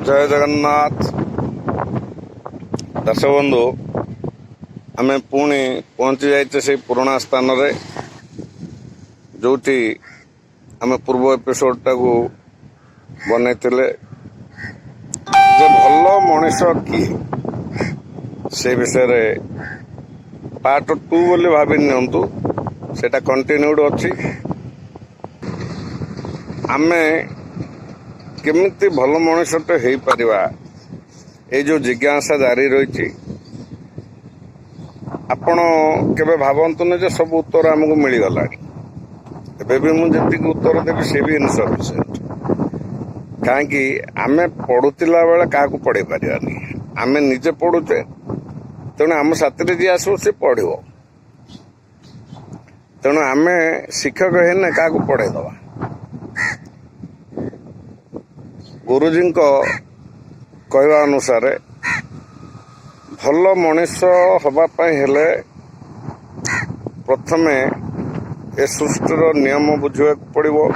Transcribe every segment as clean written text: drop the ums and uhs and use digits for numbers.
जय जगन्नाथ दर्शक बंधु आम पुणी पहुंची जाइए से पुराना स्थान रे जोटी आम पूर्व एपिसोड टाकू बनई जे भल मनीष कि से विषय रे पार्ट 2 बोली भाभी नियंतु सेटा कंटिन्यूड अच्छी आमे केमिति भल मनुष्यटे हो पारिबा ये जो जिज्ञासा जारी रही आपण केबे भावंतुन जे सब उत्तर आमको मिलगला एबे भी मुझे उत्तर देवी से भी इनसफिशिएंट कहीं आमे पढ़ुला बेले क्या पढ़े पारानी आमे निजे पढ़ुचे तेणु आम साथी जी आसो सी पढ़ तेणु आमे शिक्षक है क्या पढ़ेदवा गुरुजी कहवा अनुसार भल मनीष हवापाई हेले प्रथमे ए सृष्टिर नियम बुझा पड़ो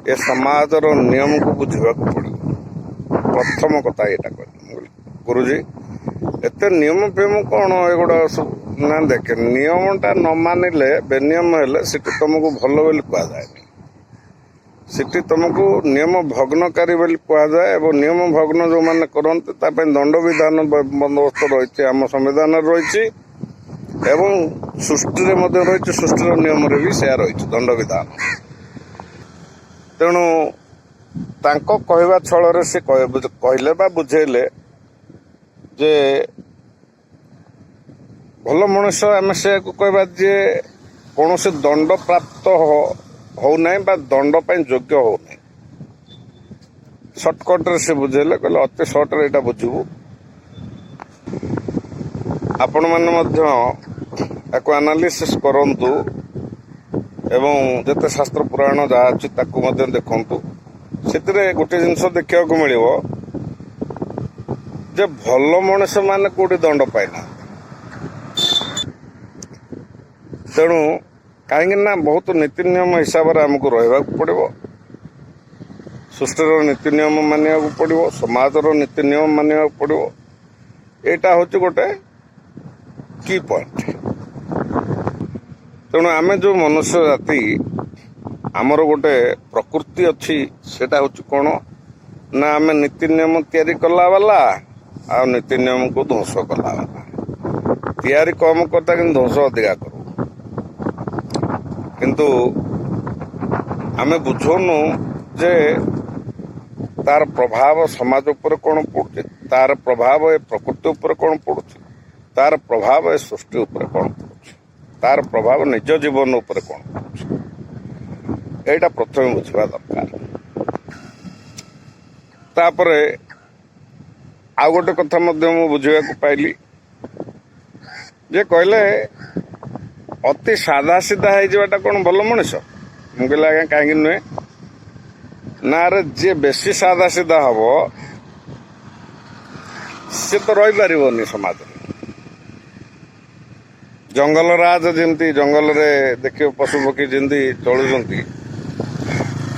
ए समाजर नियम को बुझा पड़ो प्रथम कथा यहाँ कह गुरुजी एते नियम फेम कौन एगुड़ा सब ना देखे नियमटा न मानिले बेनियम हेले सेठी तुमको भल बोली कहुए सेठी तुमको नियम भग्नकारी बोली कहुए और नियम भग्न जो मैंने करते दंड विधान बंदोबस्त रही आम संविधान रही एवं सृष्टि रही सृष्टिर नियम भी से रही दंड विधान तेणु तांको कहवा छल से कहले बा बुझेले जे भल मनुष्य आम से कहवा जे कौन से दंड प्राप्त हो ना दंड योग्य हो ना सर्टकट से बुझेले कहले अति सर्ट रे बुझबू आपण मैंने एनालिसिस करंतु एवं जिते शास्त्र पुराण जहाँ अच्छी देखु से गोटे जिनस देखा मिल जे भल मनुष्य माने कोटी दंड पाइना तेणु कहीं बहुत नीति नियम हिसाब से आमको रहा पड़ो सृष्टिर नीति नियम मानिया पड़ो समाजर नीति नियम मानिया पड़ो यहाँ हूँ गोटे की पॉइंट तेणु आम जो मनुष्य जाति आमर गोटे प्रकृति अच्छी सेटा हूँ कौन ना आम नीति नियम तैयारी कला वाला आ नीति नियम को ध्वंस कला वाला तैयारी कम करता कि ध्वंस अधिका करू किंतु आमे बुझोनु जे तार प्रभाव समाज उपर कौन पड़ुचे तार प्रभाव ए प्रकृति उपर कौन पड़ुचे तार प्रभाव ए सृष्टि उपर कौन पड़ुचे तार प्रभाव निज जीवन उपर कौन पड़ुचे एटा प्रथम बुझवा दरकार तापरे आ गोटे कथा मध्य मु बुझिबा को पाइली जे कहले अति सादा सीधा होता कौन भल मनीष मुझे आज्ञा कहीं नुहे ना रे जी बेसी सादा सीधा हम सी तो रही पारनी समाज जंगल राज जमी जंगल रे देखिए पशु पक्षी जमी चलुंट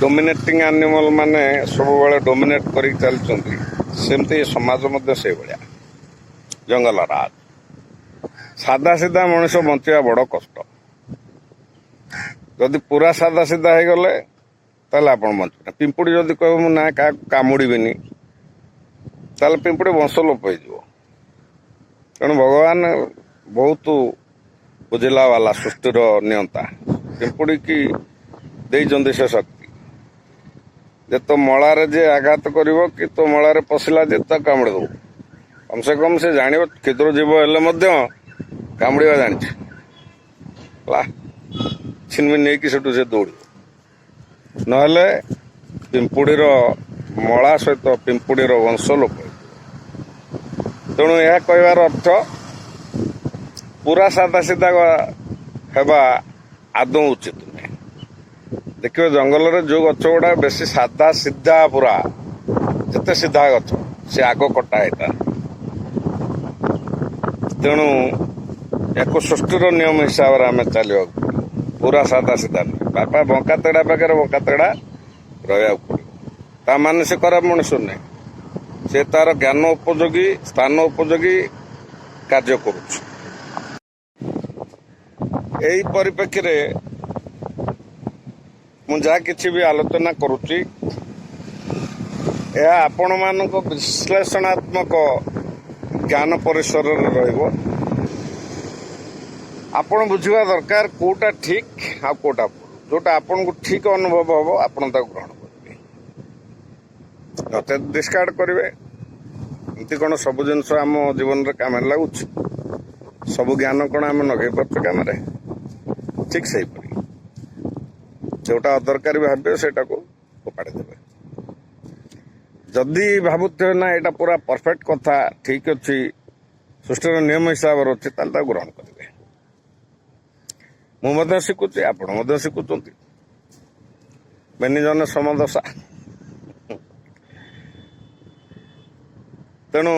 डोमिनेटिंग एनिमल माने सब बेले डोमिनेट कर चलती सेमती समाज से भाया जंगल राज सादा सीधा मनीष बंचा बड़ कष्ट जदि पूरा सादा सीधा हो गले ताले आप बंचना पिंपुड़ी जदि कह ना क्या कामुड़बी ताले पिंपुड़ी वंश लोप हो तेणु भगवान बहुत बुझला वाला सृष्टिर नियंता पिंपुड़ी की देइचंदी से शक्ति जे तो मलार जे आघात करिवो कि तो मलार पशिला जे तो कामुड़ी दो कम से कम से जान क्षुद्र जीव हेले कामुड़ा जानी छिनमी नहीं कि से दौड़ नहले पिंपुड़ीर मला सहित पिंपुड़ीर वंश लोप तेणु यह कहबार अर्थ पूरा सादा सीधा हेबा आदौ उचित नुहे देखिए जंगल जो गछ गुड़ा बेसी सादा सीधा पूरा जिते सीधा गछ से आग कटा होता तेणु या सृष्टिर नियम हिसाब से आम चलवा पूरा सादा सीधा नुहे बापा बंका तेड़ा पाखे बंका तेड़ा रहा पड़ो ता मान से खराब मनुष्य नहीं ସେ ତାର ଜ୍ଞାନ ଉପଯୋଗୀ ସ୍ଥାନ ଉପଯୋଗୀ କାର୍ଯ୍ୟ କରୁଛି। ଏହି ପରିପ୍ରେକ୍ଷୀରେ ମୁଁ ଯାହା କିଛି ବି ଆଲୋଚନା କରୁଛି ଏହା ଆପଣମାନଙ୍କ ବିଶ୍ଳେଷଣାତ୍ମକ ଜ୍ଞାନ ପରିସରରେ ରହିବ। ଆପଣ ବୁଝିବା ଦରକାର କୋଉଟା ଠିକ୍ ଆଉ କୋଉଟା ଭୁଲ। ଯୋଉଟା ଆପଣଙ୍କୁ ଠିକ୍ ଅନୁଭବ ହବ ଆପଣ ତାକୁ ଗ୍ରହଣ କରିବେ, ନଚେତ୍ ଡିସକାର୍ଡ କରିବେ। ଏମିତି କ'ଣ ସବୁ ଜିନିଷ ଆମ ଜୀବନରେ କାମରେ ଲାଗୁଛି? ସବୁ ଜ୍ଞାନ କ'ଣ ଆମେ ଲଗେଇ ପାରୁଛୁ କାମରେ? ଠିକ୍ ସେଇପରି ଯୋଉଟା ଅଦରକାରୀ ଭାବିବେ ସେଇଟାକୁ ଫୋପାଡ଼ି ଦେବେ। ଯଦି ଭାବୁଥିବେ ନା ଏଇଟା ପୁରା ପରଫେକ୍ଟ କଥା, ଠିକ୍ ଅଛି, ସୃଷ୍ଟିର ନିୟମ ହିସାବରେ ଅଛି, ତାହେଲେ ତାକୁ ଗ୍ରହଣ କରିବେ। ମୁଁ ମଧ୍ୟ ଶିଖୁଛି, ଆପଣ ମଧ୍ୟ ଶିଖୁଛନ୍ତି। ବେନି ଜନେ ସମଦଶା। ତେଣୁ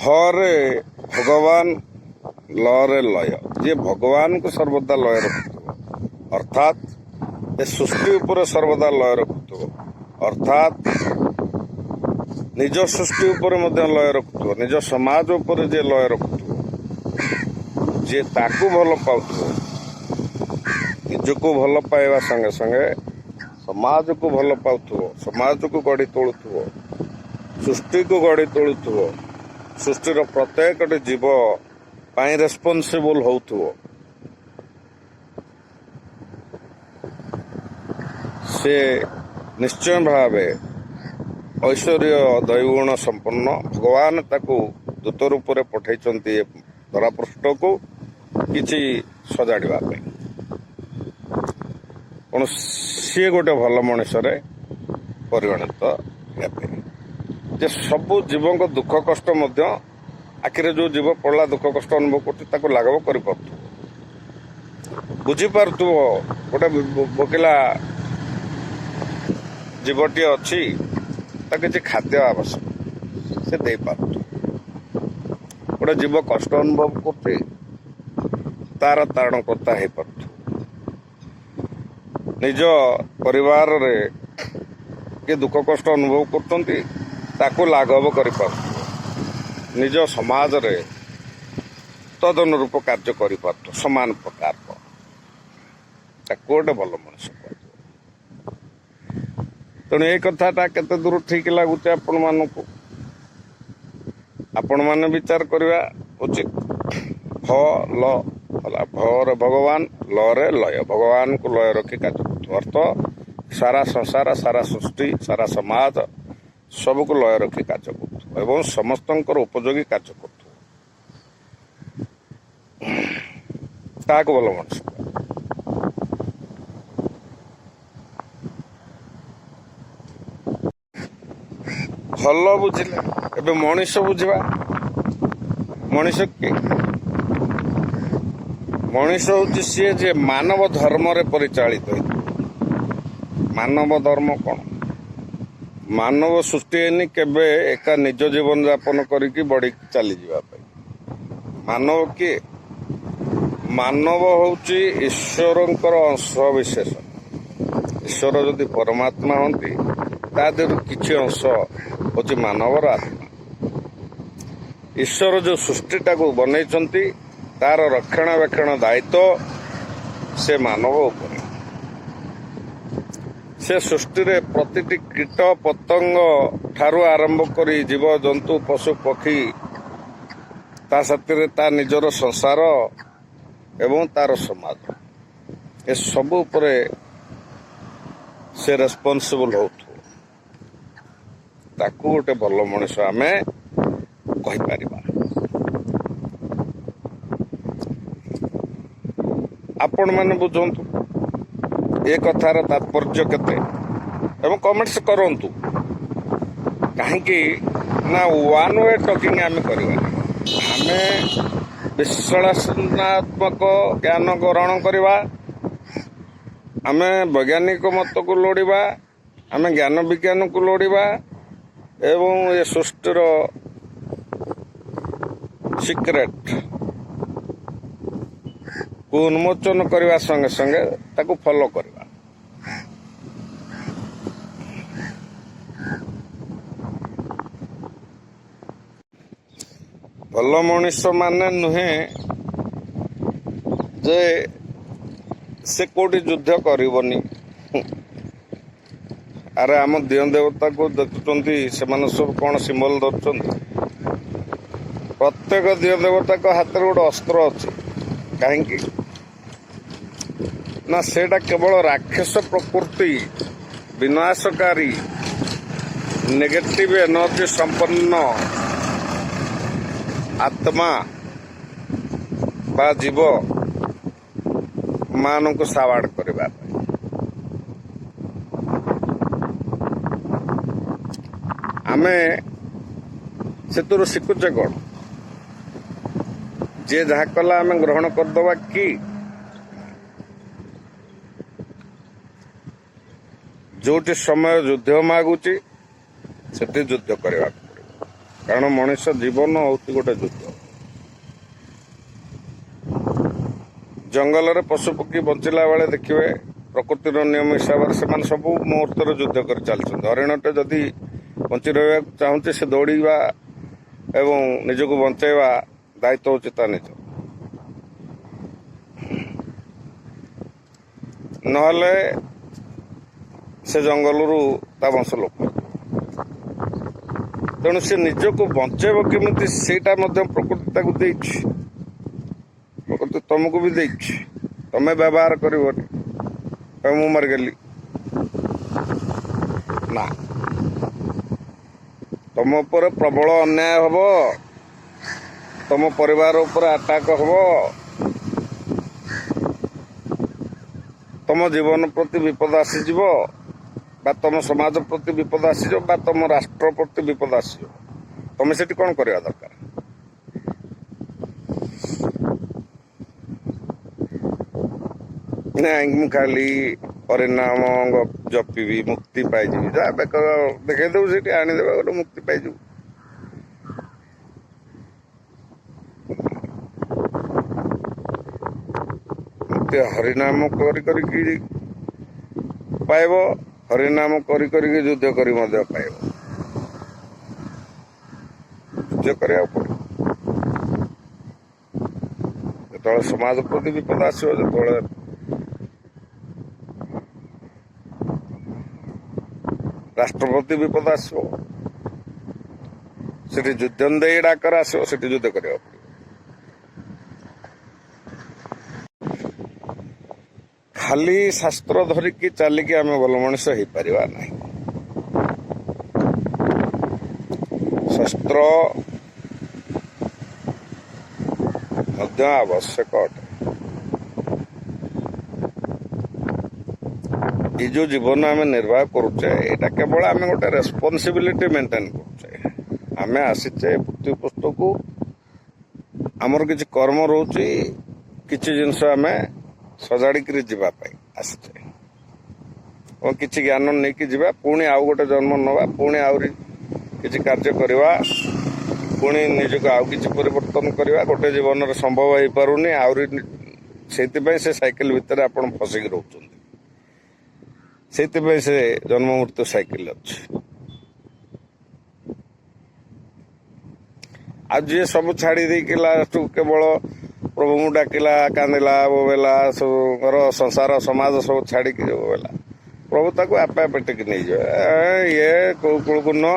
ହରେ ଭଗବାନ, ଲରେ ଲୟ। ଯିଏ ଭଗବାନଙ୍କୁ ସର୍ବଦା ଲୟ ରଖୁଥିବ, ଅର୍ଥାତ୍ ଏ ସୃଷ୍ଟି ଉପରେ ସର୍ବଦା ଲୟ ରଖୁଥିବ, ଅର୍ଥାତ୍ ନିଜ ସୃଷ୍ଟି ଉପରେ ମଧ୍ୟ ଲୟ ରଖୁଥିବ, ନିଜ ସମାଜ ଉପରେ ଯିଏ ଲୟ ରଖୁଥିବ, ଯିଏ ତାକୁ ଭଲ ପାଉଥିବ, ନିଜକୁ ଭଲ ପାଇବା ସଙ୍ଗେ ସଙ୍ଗେ ସମାଜକୁ ଭଲ ପାଉଥିବ, ସମାଜକୁ ଗଢ଼ି ତୋଳୁଥିବ, ସୃଷ୍ଟିକୁ ଗଢ଼ି ତୋଳୁଥିବ, ସୃଷ୍ଟିର ପ୍ରତ୍ୟେକଟି ଜୀବ ପାଇଁ ରେସ୍ପନ୍ସିବୁଲ ହେଉଥିବ, ସେ ନିଶ୍ଚୟ ଭାବେ ଐଶ୍ୱର୍ଯ୍ୟ ଦୈବଗୁଣ ସମ୍ପନ୍ନ। ଭଗବାନ ତାକୁ ଦୂତ ରୂପରେ ପଠାଇଛନ୍ତି ଏ ଧରାପୃଷ୍ଠକୁ କିଛି ସଜାଡ଼ିବା ପାଇଁ। ତେଣୁ ସିଏ ଗୋଟେ ଭଲ ମଣିଷରେ ପରିଗଣିତ ହେବେ। ଯେ ସବୁ ଜୀବଙ୍କ ଦୁଃଖ କଷ୍ଟ ମଧ୍ୟ ଆଖିରେ ଯେଉଁ ଜୀବ ପଡ଼ିଲା ଦୁଃଖ କଷ୍ଟ ଅନୁଭବ କରୁଛି ତାକୁ ଲାଘବ କରିପାରୁଥିବ, ବୁଝିପାରୁଥିବ। ଗୋଟେ ଭୋକିଲା ଜୀବଟିଏ ଅଛି, ତାକୁ କିଛି ଖାଦ୍ୟ ଆବଶ୍ୟକ, ସେ ଦେଇପାରୁଥିବ। ଗୋଟେ ଜୀବ କଷ୍ଟ ଅନୁଭବ କରୁଛି, ତାର ତାରଣକର୍ତ୍ତା ହେଇପାରୁଥିବ। ନିଜ ପରିବାରରେ କିଏ ଦୁଃଖ କଷ୍ଟ ଅନୁଭବ କରୁଛନ୍ତି, ତାକୁ ଲାଘବ କରିପାରୁଥିବ। ନିଜ ସମାଜରେ ତଦନୁରୂପ କାର୍ଯ୍ୟ କରିପାରୁଥିବ ସମାନ ପ୍ରକାରର। ତାକୁ ଗୋଟେ ଭଲ ମଣିଷ କୁହାଯିବ। ତେଣୁ ଏଇ କଥାଟା କେତେ ଦୂର ଠିକ୍ ଲାଗୁଛି ଆପଣମାନଙ୍କୁ, ଆପଣମାନେ ବିଚାର କରିବା ଉଚିତ। ଲ ହେଲା ଭରେ ଭଗବାନ, ଲରେ ଲୟ। ଭଗବାନଙ୍କୁ ଲୟ ରଖି କାର୍ଯ୍ୟ କରୁଥିବ, ଅର୍ଥ ସାରା ସଂସାର, ସାରା ସୃଷ୍ଟି, ସାରା ସମାଜ ସବୁକୁ ଲୟ ରଖି କାର୍ଯ୍ୟ କରୁଥିବ ଏବଂ ସମସ୍ତଙ୍କର ଉପଯୋଗୀ କାର୍ଯ୍ୟ କରୁଥିବ। ତାହାକୁ ଭଲ ମଣିଷ। ଭଲ ବୁଝିଲେ, ଏବେ ମଣିଷ ବୁଝିବା। ମଣିଷ କିଏ? ମଣିଷ ହେଉଛି ସିଏ ଯେ ମାନବ ଧର୍ମରେ ପରିଚାଳିତ ହୋଇଥିବ। ମାନବ ଧର୍ମ କ'ଣ? ମାନବ ସୃଷ୍ଟି ହେଇନି କେବେ ଏକା ନିଜ ଜୀବନଯାପନ କରିକି ବଢ଼ିକି ଚାଲିଯିବା ପାଇଁ। ମାନବ କିଏ? ମାନବ ହେଉଛି ଈଶ୍ୱରଙ୍କର ଅଂଶ ବିଶେଷ। ଈଶ୍ୱର ଯଦି ପରମାତ୍ମା ହୁଅନ୍ତି, ତା ଦେହରୁ କିଛି ଅଂଶ ହେଉଛି ମାନବର ଆତ୍ମା। ଈଶ୍ୱର ଯେଉଁ ସୃଷ୍ଟିଟାକୁ ବନେଇଛନ୍ତି, ତାର ରକ୍ଷଣାବେକ୍ଷଣ ଦାୟିତ୍ୱ ସେ ମାନବ ଉପରେ। ସେ ସୃଷ୍ଟିରେ ପ୍ରତିଟି କୀଟ ପତଙ୍ଗ ଠାରୁ ଆରମ୍ଭ କରି ଜୀବଜନ୍ତୁ ପଶୁ ପକ୍ଷୀ, ତା ସାଥିରେ ତା ନିଜର ସଂସାର ଏବଂ ତାର ସମାଜ, ଏସବୁ ଉପରେ ସେ ରେସ୍ପନ୍ସିବୁଲ ହେଉଥିବ। ତାକୁ ଗୋଟେ ଭଲ ମଣିଷ ଆମେ କହିପାରିବା। ଆପଣମାନେ ବୁଝନ୍ତୁ ଏ କଥାର ତାତ୍ପର୍ଯ୍ୟ କେତେ ଏବଂ କମେଣ୍ଟସ୍ କରନ୍ତୁ। କାହିଁକି ନା ୱାନ୍ ୱେ ଟକିଂ ଆମେ କରିବାନି। ଆମେ ବିଶ୍ଳେଷଣାତ୍ମକ ଜ୍ଞାନ ଗ୍ରହଣ କରିବା, ଆମେ ବୈଜ୍ଞାନିକ ମତକୁ ଲୋଡ଼ିବା, ଆମେ ଜ୍ଞାନ ବିଜ୍ଞାନକୁ ଲୋଡ଼ିବା ଏବଂ ଏ ସୃଷ୍ଟିର ସିକ୍ରେଟ କୁ ଉନ୍ମୋଚନ କରିବା ସଙ୍ଗେ ସଙ୍ଗେ ତାକୁ ଫଲୋ କରିବା। ଭଲ ମଣିଷ ମାନେ ନୁହେଁ ଯେ ସେ କୋଉଠି ଯୁଦ୍ଧ କରିବନି। ଆରେ ଆମ ଦିଅଁ ଦେବତାକୁ ଦେଖୁଛନ୍ତି, ସେମାନେ ସବୁ କ'ଣ ସିମ୍ବଲ ଧରୁଛନ୍ତି? ପ୍ରତ୍ୟେକ ଦିଅଁ ଦେବତାଙ୍କ ହାତରେ ଗୋଟେ ଅସ୍ତ୍ର ଅଛି। କାହିଁକି ନା ସେଇଟା କେବଳ ରାକ୍ଷସ ପ୍ରକୃତି, ବିନାଶକାରୀ, ନେଗେଟିଭ ଏନର୍ଜି ସମ୍ପନ୍ନ ଆତ୍ମା ବା ଜୀବ ମାନଙ୍କୁ ସାବାଡ଼ କରିବା ପାଇଁ। ଆମେ ସେଥିରୁ ଶିଖୁଛେ କ'ଣ? ଯିଏ ଯାହା କଲା ଆମେ ଗ୍ରହଣ କରିଦେବା କି? ଯୋଉଠି ସମୟ ଯୁଦ୍ଧ ମାଗୁଛି ସେଠି ଯୁଦ୍ଧ କରିବାକୁ ପଡ଼ିବ। କାରଣ ମଣିଷ ଜୀବନ ହେଉଛି ଗୋଟେ ଯୁଦ୍ଧ। ଜଙ୍ଗଲରେ ପଶୁପକ୍ଷୀ ବଞ୍ଚିଲା ବେଳେ ଦେଖିବେ ପ୍ରକୃତିର ନିୟମ ହିସାବରେ ସେମାନେ ସବୁ ମୁହୂର୍ତ୍ତରେ ଯୁଦ୍ଧ କରି ଚାଲିଛନ୍ତି। ହରିଣଟେ ଯଦି ବଞ୍ଚି ରହିବାକୁ ଚାହୁଁଛି ସେ ଦୌଡ଼ିବା ଏବଂ ନିଜକୁ ବଞ୍ଚାଇବା ଦାୟିତ୍ୱ ହେଉଛି ତା ନିଜ। ନହେଲେ ସେ ଜଙ୍ଗଲରୁ ତା ବଂଶ ଲୋପ। ତେଣୁ ସେ ନିଜକୁ ବଞ୍ଚେଇବ କେମିତି ସେଇଟା ମଧ୍ୟ ପ୍ରକୃତି ତାକୁ ଦେଇଛି। ପ୍ରକୃତି ତମକୁ ବି ଦେଇଛି, ତମେ ବ୍ୟବହାର କରିବନି। ମୁଁ ମରିଗଲି ନା, ତମ ଉପରେ ପ୍ରବଳ ଅନ୍ୟାୟ ହବ, ତମ ପରିବାର ଉପରେ ଆଟାକ୍ ହବ, ତମ ଜୀବନ ପ୍ରତି ବିପଦ ଆସିଯିବ, ବା ତମ ସମାଜ ପ୍ରତି ବିପଦ ଆସିଯିବ, ବା ତମ ରାଷ୍ଟ୍ର ପ୍ରତି ବିପଦ ଆସିଯିବ। ତମେ ସେଠି କ'ଣ କରିବା ଦରକାର? ନାଇଁ ମୁଁ ଖାଲି ହରିନାମ ଜପିବି, ମୁକ୍ତି ପାଇଯିବି। ଯାହା ବେକ ଦେଖେଇଦେବୁ ସେଠି ଆଣିଦେବେ, ଗୋଟେ ମୁକ୍ତି ପାଇଯିବୁ। ହରିନାମ କରି କରିକି ପାଇବ, ହରିନାମ କରି କରିକି ଯୁଦ୍ଧ କରି ମଧ୍ୟ ପାଇବ। ଯୁଦ୍ଧ କରିବାକୁ ପଡ଼ିବ। ଯେତେବେଳେ ସମାଜ ପ୍ରତି ବିପଦ ଆସିବ, ଯେତେବେଳେ ରାଷ୍ଟ୍ର ପ୍ରତି ବିପଦ ଆସିବ, ସେଠି ଯୁଦ୍ଧ ଦେଇ ଡାକର ଆସିବ, ସେଠି ଯୁଦ୍ଧ କରିବାକୁ ପଡ଼ିବ। ଖାଲି ଶାସ୍ତ୍ର ଧରିକି ଚାଲିକି ଆମେ ଭଲ ମଣିଷ ହେଇପାରିବା ନାହିଁ। ଶସ୍ତ୍ର ମଧ୍ୟ ଆବଶ୍ୟକ ଅଟେ। ଏ ଯେଉଁ ଜୀବନ ଆମେ ନିର୍ବାହ କରୁଛେ, ଏଇଟା କେବଳ ଆମେ ଗୋଟେ ରେସ୍ପନ୍ସିବିଲିଟି ମେଣ୍ଟେନ୍ କରୁଛେ। ଆମେ ଆସିଛେ ପୃଥିବୀ ପୃଷ୍ଠକୁ, ଆମର କିଛି କର୍ମ ରହୁଛି, କିଛି ଜିନିଷ ଆମେ ସଜାଡ଼ିକିରି ଯିବା ପାଇଁ ଆସିଛେ ଏବଂ କିଛି ଜ୍ଞାନ ନେଇକି ଯିବା। ପୁଣି ଆଉ ଗୋଟେ ଜନ୍ମ ନେବା, ପୁଣି ଆହୁରି କିଛି କାର୍ଯ୍ୟ କରିବା, ପୁଣି ନିଜକୁ ଆଉ କିଛି ପରିବର୍ତ୍ତନ କରିବା। ଗୋଟେ ଜୀବନରେ ସମ୍ଭବ ହେଇପାରୁନି, ଆହୁରି ସେଇଥିପାଇଁ ସେ ସାଇକେଲ ଭିତରେ ଆପଣ ଫସିକି ରହୁଛନ୍ତି। ସେଇଥିପାଇଁ ସେ ଜନ୍ମ ମୃତ୍ୟୁ ସାଇକେଲ ଅଛି। ଆଉ ଯିଏ ସବୁ ଛାଡ଼ି ଦେଇକି ଲାଷ୍ଟକୁ କେବଳ ପ୍ରଭୁଙ୍କୁ ଡାକିଲା, କାନ୍ଦିଲା, ବୋବେଲା, ସବୁ ଘର ସଂସାର ସମାଜ ସବୁ ଛାଡ଼ିକି ବୋବେଲା, ପ୍ରଭୁ ତାକୁ ଆପେ ଆପେ ଟେକି ନେଇଯିବେ। ଇଏ କୋଉ କୂଳକୁ ନୁହଁ,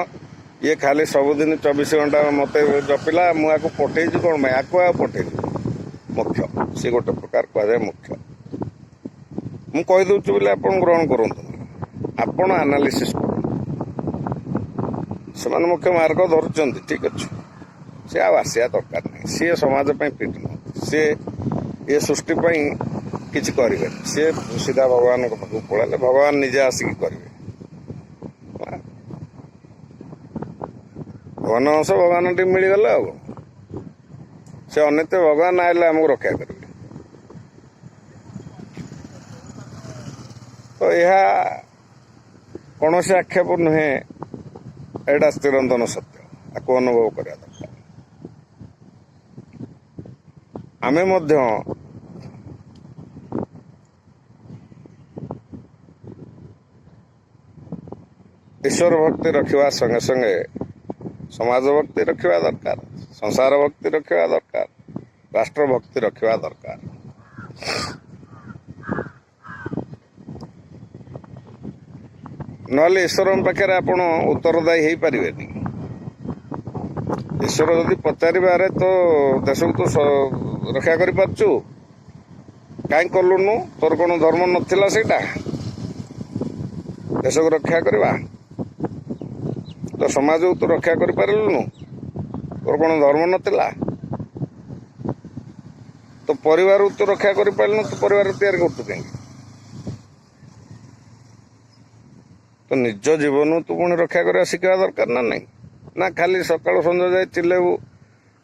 ଇଏ ଖାଲି ସବୁଦିନ 24 ଘଣ୍ଟା ମୋତେ ଜପିଲା, ମୁଁ ଆକୁ ପଠେଇଛି କ'ଣ ପାଇଁ? ଆକୁ ଆଉ ପଠେଇଛି ମୁଖ୍ୟ, ସେ ଗୋଟେ ପ୍ରକାର କୁହାଯାଏ ମୁଖ୍ୟ। ମୁଁ କହିଦେଉଛି ବୋଲି ଆପଣ ଗ୍ରହଣ କରନ୍ତୁ, ଆପଣ ଆନାଲିସିସ୍ କରନ୍ତୁ। ସେମାନେ ମୁଖ୍ୟ ମାର୍ଗ ଧରୁଛନ୍ତି, ଠିକ୍ ଅଛି, ସେ ଆଉ ଆସିବା ଦରକାର ନାହିଁ। ସିଏ ସମାଜ ପାଇଁ ଫିଟ୍ ନୁହନ୍ତି, ସିଏ ଏ ସୃଷ୍ଟି ପାଇଁ କିଛି କରିବେନି। ସିଏ ସିଧା ଭଗବାନଙ୍କ ପାଖକୁ ପଳେଇଲେ ଭଗବାନ ନିଜେ ଆସିକି କରିବେ। ଭଗବାନ ଅଂଶ ଭଗବାନ ଟିକେ ମିଳିଗଲେ ଆଉ ସେ ଅନିତ୍ୟ ଭଗବାନ ଆଇଲେ ଆମକୁ ରକ୍ଷା କରିବେ। ତ ଏହା କୌଣସି ଆକ୍ଷେପ ନୁହେଁ, ଏଇଟା ଚିରନ୍ତନ ସତ୍ୟ। ଆକୁ ଅନୁଭବ କରିବା ଦରକାର। ଆମେ ମଧ୍ୟ ଈଶ୍ୱର ଭକ୍ତି ରଖିବା ସଙ୍ଗେ ସଙ୍ଗେ ସମାଜ ଭକ୍ତି ରଖିବା ଦରକାର, ସଂସାର ଭକ୍ତି ରଖିବା ଦରକାର, ରାଷ୍ଟ୍ର ଭକ୍ତି ରଖିବା ଦରକାର। ନହେଲେ ଈଶ୍ୱରଙ୍କ ପାଖରେ ଆପଣ ଉତ୍ତରଦାୟୀ ହେଇପାରିବେନି। ଈଶ୍ୱର ଯଦି ପଚାରିବାରେ ତ ଦେଶକୁ ତ ରକ୍ଷା କରିପାରୁଛୁ, କାହିଁ କଲୁନୁ? ତୋର କ'ଣ ଧର୍ମ ନଥିଲା ସେଇଟା ଦେଶକୁ ରକ୍ଷା କରିବା? ତ ସମାଜକୁ ତୁ ରକ୍ଷା କରିପାରିଲୁନୁ, ତୋର କ'ଣ ଧର୍ମ ନଥିଲା? ତ ପରିବାରକୁ ତୁ ରକ୍ଷା କରିପାରିଲୁନୁ, ତୁ ପରିବାର ତିଆରି କରୁଛୁ କାହିଁକି? ତ ନିଜ ଜୀବନକୁ ତୁ ପୁଣି ରକ୍ଷା କରିବା ଶିଖିବା ଦରକାର ନା ନାହିଁ? ନା ଖାଲି ସକାଳୁ ସଞ୍ଜ ଯାଇ ଚିଲେଇବୁ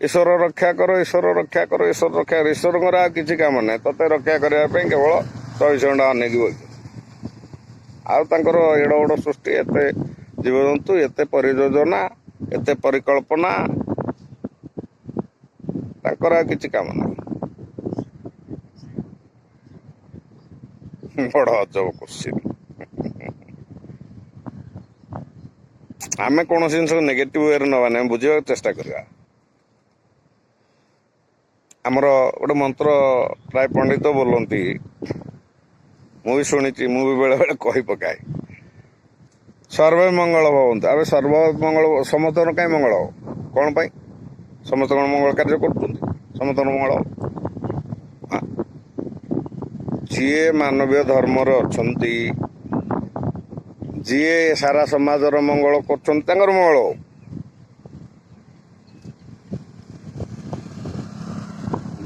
ଈଶ୍ୱର ରକ୍ଷା କର, ଈଶ୍ୱର ରକ୍ଷା କର, ଈଶ୍ୱର ରକ୍ଷା କର। ଈଶ୍ୱରଙ୍କର ଆଉ କିଛି କାମ ନାହିଁ, ତୋତେ ରକ୍ଷା କରିବା ପାଇଁ କେବଳ 24 ଘଣ୍ଟା ଅନେଇକି ବସିଛୁ। ଆଉ ତାଙ୍କର ଏଡ଼ ବଡ଼ ସୃଷ୍ଟି, ଏତେ ଜୀବଜନ୍ତୁ, ଏତେ ପରିଯୋଜନା, ଏତେ ପରିକଳ୍ପନା, ତାଙ୍କର ଆଉ କିଛି କାମ ନାହିଁ। ବଡ଼ ଅଜବ କୋଶ୍ଚିନ୍। ଆମେ କୌଣସି ଜିନିଷକୁ ନେଗେଟିଭ୍ ୱେରେ ନେବା ନାହିଁ, ବୁଝିବାକୁ ଚେଷ୍ଟା କରିବା। ଆମର ଗୋଟେ ମନ୍ତ୍ର ପ୍ରାୟ ପଣ୍ଡିତ ବୋଲନ୍ତି, ମୁଁ ବି ଶୁଣିଛି, ମୁଁ ବି ବେଳେବେଳେ କହି ପକାଏ, ସର୍ବେ ମଙ୍ଗଳ ଭବନ୍ତୁ। ଆମେ ସର୍ବମଙ୍ଗଳ, ସମସ୍ତଙ୍କର କାହିଁ ମଙ୍ଗଳ ହବ? କ'ଣ ପାଇଁ? ସମସ୍ତଙ୍କର ମଙ୍ଗଳ କାର୍ଯ୍ୟ କରୁଛନ୍ତି, ସମସ୍ତଙ୍କର ମଙ୍ଗଳ। ଯିଏ ମାନବୀୟ ଧର୍ମରେ ଅଛନ୍ତି, ଯିଏ ସାରା ସମାଜର ମଙ୍ଗଳ କରୁଛନ୍ତି, ତାଙ୍କର ମଙ୍ଗଳ ହଉ।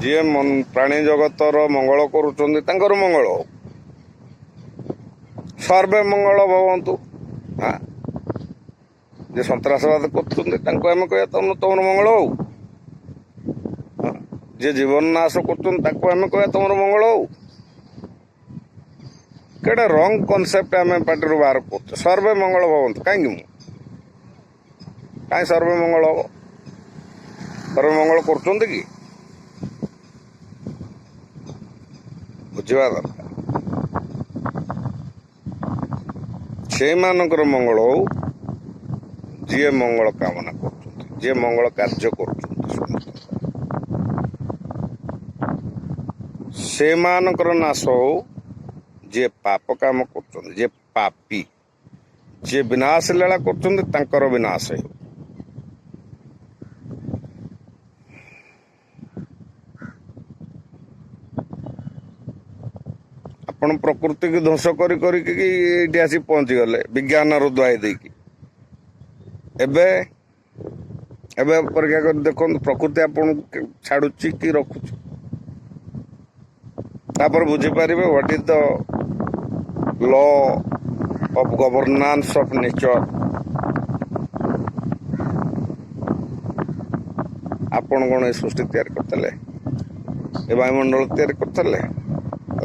ଯିଏ ପ୍ରାଣୀ ଜଗତର ମଙ୍ଗଳ କରୁଛନ୍ତି, ତାଙ୍କର ମଙ୍ଗଳ ହଉ। ସର୍ବେ ମଙ୍ଗଳ ଭବନ୍ତୁ। ଯିଏ ସନ୍ତ୍ରାସବାଦ କରୁଛନ୍ତି, ତାଙ୍କୁ ଆମେ କହିବା ତମର ମଙ୍ଗଳ ହଉ। ଯିଏ ଜୀବନ ନାଶ କରୁଛନ୍ତି, ତାଙ୍କୁ ଆମେ କହିବା ତମର ମଙ୍ଗଳ ହଉ। କେଡ଼େ ରଙ୍ଗ କନସେପ୍ଟ ଆମେ ପାଟିରୁ ବାହାର କରୁଛୁ, ସର୍ବେ ମଙ୍ଗଳ ଭବନ୍ତୁ। କାହିଁକି ସର୍ବେ ମଙ୍ଗଳ ହବ? ସର୍ବେ ମଙ୍ଗଳ କରୁଛନ୍ତି କି? ବୁଝିବା ଦରକାର। ସେଇମାନଙ୍କର ମଙ୍ଗଳ ହଉ ଯିଏ ମଙ୍ଗଳ କାମନା କରୁଛନ୍ତି, ଯିଏ ମଙ୍ଗଳ କାର୍ଯ୍ୟ କରୁଛନ୍ତି। ସେମାନଙ୍କର ନାଶ ହଉ ଯିଏ ପାପ କାମ କରୁଛନ୍ତି, ଯିଏ ପାପୀ, ଯିଏ ବିନାଶ ଲୀଳା କରୁଛନ୍ତି, ତାଙ୍କର ବିନାଶ ହେଉ। ଆପଣ ପ୍ରକୃତିକୁ ଧ୍ୱଂସ କରିକି ଏଇଠି ଆସି ପହଞ୍ଚିଗଲେ ବିଜ୍ଞାନର ଦୁଆଇ ଦେଇକି। ଏବେ ପରୀକ୍ଷା କରି ଦେଖନ୍ତୁ ପ୍ରକୃତି ଆପଣଙ୍କୁ ଛାଡୁଛି କି ରଖୁଛି। ତାପରେ ବୁଝିପାରିବେ what is the law of governance of nature. ଆପଣ କ'ଣ ଏ ସୃଷ୍ଟି ତିଆରି କରିଥିଲେ? ଏ ବାୟୁମଣ୍ଡଳ ତିଆରି କରିଥିଲେ?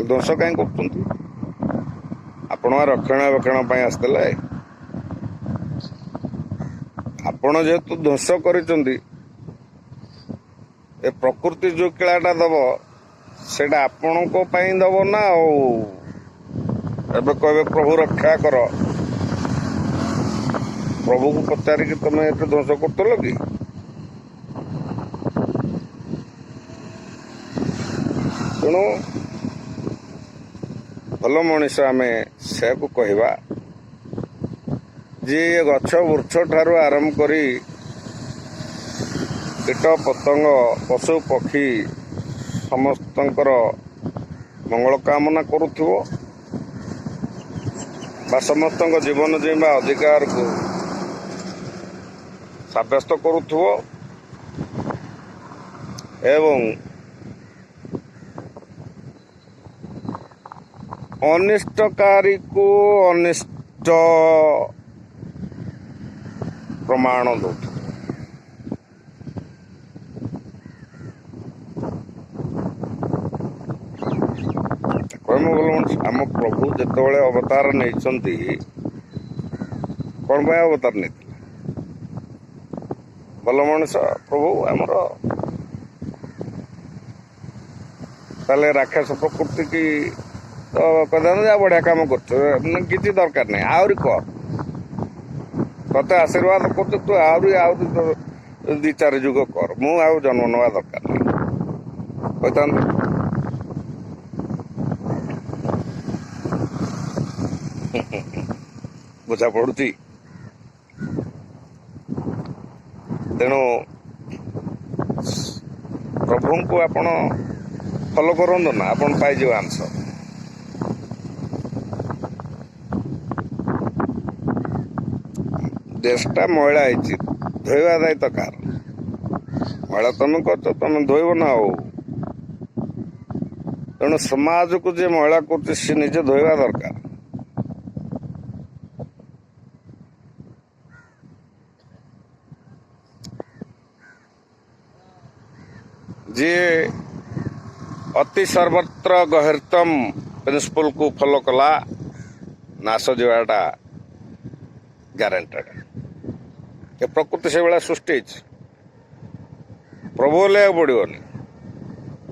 ଧ୍ୱଂସ କାହିଁ କରୁଛନ୍ତି? ଆପଣ ରକ୍ଷଣାବେକ୍ଷଣ ପାଇଁ ଆସିଥିଲେ। ଆପଣ ଯେହେତୁ ଧ୍ୱଂସ କରିଛନ୍ତି, ଏ ପ୍ରକୃତି ଯେଉଁ କିଳାଟା ଦବ, ସେଇଟା ଆପଣଙ୍କ ପାଇଁ ଦବ ନା? ଆଉ ଏବେ କହିବେ ପ୍ରଭୁ ରକ୍ଷା କର, ପ୍ରଭୁକୁ ପଚାରିକି ତମେ ଏତେ ଧ୍ୱଂସ କରୁଥିଲ କି? ତେଣୁ ଭଲ ମଣିଷ ଆମେ ସେକୁ କହିବା, ଯିଏ ଗଛ ବୃକ୍ଷ ଠାରୁ ଆରମ୍ଭ କରି କୀଟ ପତଙ୍ଗ, ପଶୁ ପକ୍ଷୀ ସମସ୍ତଙ୍କର ମଙ୍ଗଳ କାମନା କରୁଥିବ ବା ସମସ୍ତଙ୍କ ଜୀବନ ଜିଇବା ଅଧିକାରକୁ ସାବ୍ୟସ୍ତ କରୁଥିବ ଏବଂ ଅନିଷ୍ଟକାରୀକୁ ଅନିଷ୍ଟ ପ୍ରମାଣ ଦଉଥିବ। ଆମ ପ୍ରଭୁ ଯେତେବେଳେ ଅବତାର ନେଇଛନ୍ତି, କ'ଣ ପାଇଁ ଅବତାର ନେଇଥିଲେ? ଭଲ ମଣିଷ ପ୍ରଭୁ ଆମର ତାହେଲେ ରାକ୍ଷସ ପ୍ରକୃତି କି ତ କହିଥାନ୍ତୁ ଯା ବଢ଼ିଆ କାମ କରୁଛୁ, କିଛି ଦରକାର ନାହିଁ, ଆହୁରି କର। ତତେ ଆଶୀର୍ବାଦ କରୁଛୁ, ତୁ ଆହୁରି ଆହୁରି 2-4 ଯୁଗ କର, ମୁଁ ଆଉ ଜନ୍ମ ନେବା ଦରକାର ନାହିଁ କହିଥାନ୍ତୁ। ବୁଝା ପଡୁଛି। ତେଣୁ ପ୍ରଭୁଙ୍କୁ ଆପଣ ଫଲୋ କରନ୍ତୁ ନା, ଆପଣ ପାଇଯିବେ ଆନ୍ସର। ଦେଶଟା ମଇଳା ହେଇଛି, ଧୋଇବା ଦାୟିତ୍ୱ କାହାର? ମଇଳା ତମେ କରୁଛ, ତମେ ଧୋଇବ ନା। ଆଉ ତେଣୁ ସମାଜକୁ ଯିଏ ମଇଳା କରୁଛି ସେ ନିଜେ ଧୋଇବା ଦରକାର। ଯିଏ ଅତି ସର୍ବତ୍ର ଗହୀର୍ତ୍ତମ ପ୍ରିନ୍ସିପଲକୁ ଫଲୋ କଲା, ନାଶ ଯିବାଟା ଗ୍ୟାରେଣ୍ଟେଡ୍। ଏ ପ୍ରକୃତି ସେଇଭଳିଆ ସୃଷ୍ଟି ହେଇଛି, ପ୍ରଭୁ ଓହ୍ଲେଇବାକୁ ପଡ଼ିବନି।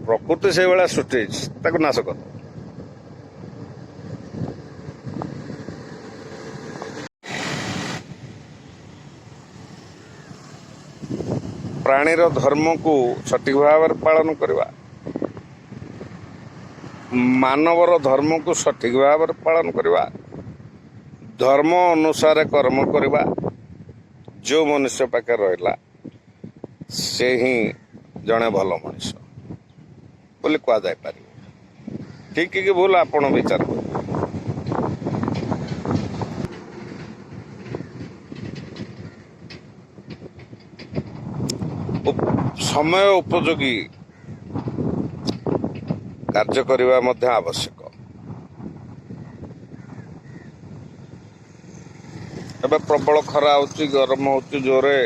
ପ୍ରକୃତି ସେଇଭଳିଆ ସୃଷ୍ଟି ହେଇଛି, ତାକୁ ନାଶ କର। ପ୍ରାଣୀର ଧର୍ମକୁ ସଠିକ ଭାବରେ ପାଳନ କରିବା, ମାନବର ଧର୍ମକୁ ସଠିକ ଭାବରେ ପାଳନ କରିବା, ଧର୍ମ ଅନୁସାରେ କର୍ମ କରିବା, ଯେଉଁ ମନୁଷ୍ୟ ପାଖରେ ରହିଲା ସେ ହିଁ ଜଣେ ଭଲ ମଣିଷ ବୋଲି କୁହାଯାଇପାରିବ। ଠିକ କି ଭୁଲ ଆପଣ ବିଚାର କରିବେ। ସମୟ ଉପଯୋଗୀ କାର୍ଯ୍ୟ କରିବା ମଧ୍ୟ ଆବଶ୍ୟକ। ଏବେ ପ୍ରବଳ ଖରା ହେଉଛି, ଗରମ ହେଉଛି ଜୋରେ,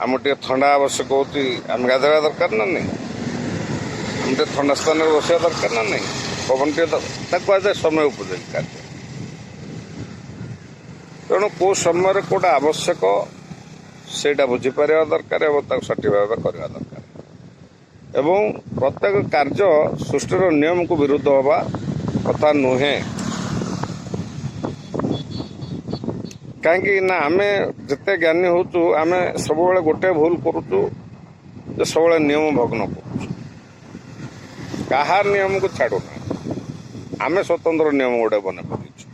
ଆମର ଟିକେ ଥଣ୍ଡା ଆବଶ୍ୟକ ହେଉଛି, ଆମେ ଗାଧୋଇବା ଦରକାର ନା ନାହିଁ? ଆମେ ଟିକେ ଥଣ୍ଡା ସ୍ଥାନରେ ବସିବା ଦରକାର ନା ନାହିଁ? ପବନ ଟିକେ ତାକୁ କୁହାଯାଏ ସମୟ ଉପଯୋଗୀ କାର୍ଯ୍ୟ। ତେଣୁ କେଉଁ ସମୟରେ କେଉଁଟା ଆବଶ୍ୟକ ସେଇଟା ବୁଝିପାରିବା ଦରକାର ଏବଂ ତାକୁ ସଠିକ ଭାବେ କରିବା ଦରକାର। ଏବଂ ପ୍ରତ୍ୟେକ କାର୍ଯ୍ୟ ସୃଷ୍ଟିର ନିୟମକୁ ବିରୁଦ୍ଧ ହେବା କଥା ନୁହେଁ। କାହିଁକି ନା ଆମେ ଯେତେ ଜ୍ଞାନୀ ହେଉଛୁ, ଆମେ ସବୁବେଳେ ଗୋଟେ ଭୁଲ କରୁଛୁ ଯେ ସବୁବେଳେ ନିୟମ ଭଗ୍ନ କରୁଛୁ, କାହା ନିୟମକୁ ଛାଡ଼ୁନା। ଆମେ ସ୍ୱତନ୍ତ୍ର ନିୟମ ଗୋଟେ ବନେଇ ପକେଇଛୁ,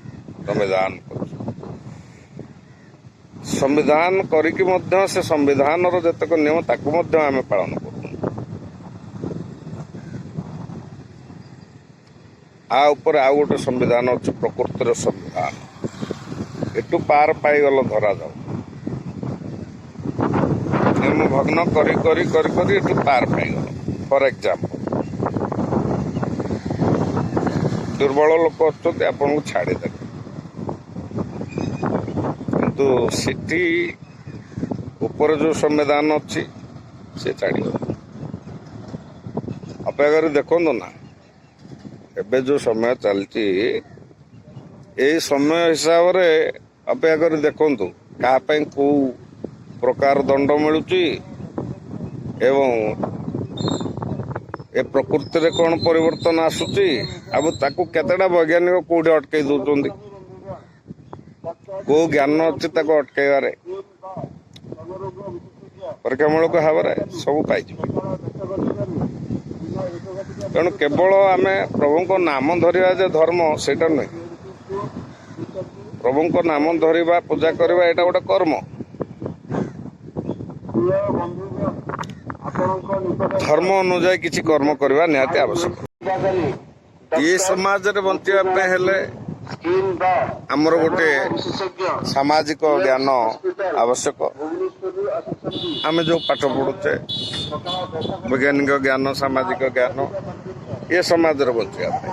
ସମ୍ବିଧାନ କରୁଛୁ। ସମ୍ବିଧାନ କରିକି ମଧ୍ୟ ସେ ସମ୍ବିଧାନର ଯେତେକ ନିୟମ ତାକୁ ମଧ୍ୟ ଆମେ ପାଳନ କରୁଛୁ। ଆ ଉପରେ ଆଉ ଗୋଟେ ସମ୍ବିଧାନ ଅଛି, ପ୍ରକୃତିର ସମ୍ବିଧାନ। ଏଠୁ ପାର ପାଇଗଲ ଧରାଯାଉ, ନିୟମ ଭଗ୍ନ କରି କରି କରି କରି ଏଠୁ ପାର ପାଇଗଲ। ଫର ଏକ୍ଜାମ୍ପଲ, ଦୁର୍ବଳ ଲୋକ ଅଛନ୍ତି, ଆପଣଙ୍କୁ ଛାଡ଼ିଦେବେ, କିନ୍ତୁ ସେଠି ଉପରେ ଯେଉଁ ସମ୍ବିଧାନ ଅଛି ସେ ଛାଡ଼ିବ। ଅପେକ୍ଷା କରି ଦେଖନ୍ତୁ ନା, ଏବେ ଯେଉଁ ସମୟ ଚାଲିଛି ଏଇ ସମୟ ହିସାବରେ ଅପେକ୍ଷା କରି ଦେଖନ୍ତୁ କାହା ପାଇଁ କେଉଁ ପ୍ରକାର ଦଣ୍ଡ ମିଳୁଛି ଏବଂ ଏ ପ୍ରକୃତିରେ କ'ଣ ପରିବର୍ତ୍ତନ ଆସୁଛି, ଆଉ ତାକୁ କେତେଟା ବୈଜ୍ଞାନିକ କେଉଁଠି ଅଟକେଇ ଦେଉଛନ୍ତି। କେଉଁ ଜ୍ଞାନ ଅଛି ତାକୁ ଅଟକେଇବାରେ, ପରୀକ୍ଷାମୂଳକ ଭାବରେ ସବୁ ପାଇଯିବେ। ତେଣୁ କେବଳ ଆମେ ପ୍ରଭୁଙ୍କ ନାମ ଧରିବା ଯେ ଧର୍ମ ସେଇଟା ନୁହେଁ। ପ୍ରଭୁଙ୍କ ନାମ ଧରିବା, ପୂଜା କରିବା ଏଇଟା ଗୋଟେ କର୍ମ। ଧର୍ମ ଅନୁଯାୟୀ କିଛି କର୍ମ କରିବା ନିହାତି ଆବଶ୍ୟକ। ଏ ସମାଜରେ ବଞ୍ଚିବା ପାଇଁ ହେଲେ ଆମର ଗୋଟେ ସାମାଜିକ ଜ୍ଞାନ ଆବଶ୍ୟକ। ଆମେ ଯେଉଁ ପାଠ ପଢ଼ୁଛେ, ବୈଜ୍ଞାନିକ ଜ୍ଞାନ, ସାମାଜିକ ଜ୍ଞାନ, ଏ ସମାଜରେ ବଞ୍ଚିବା ପାଇଁ।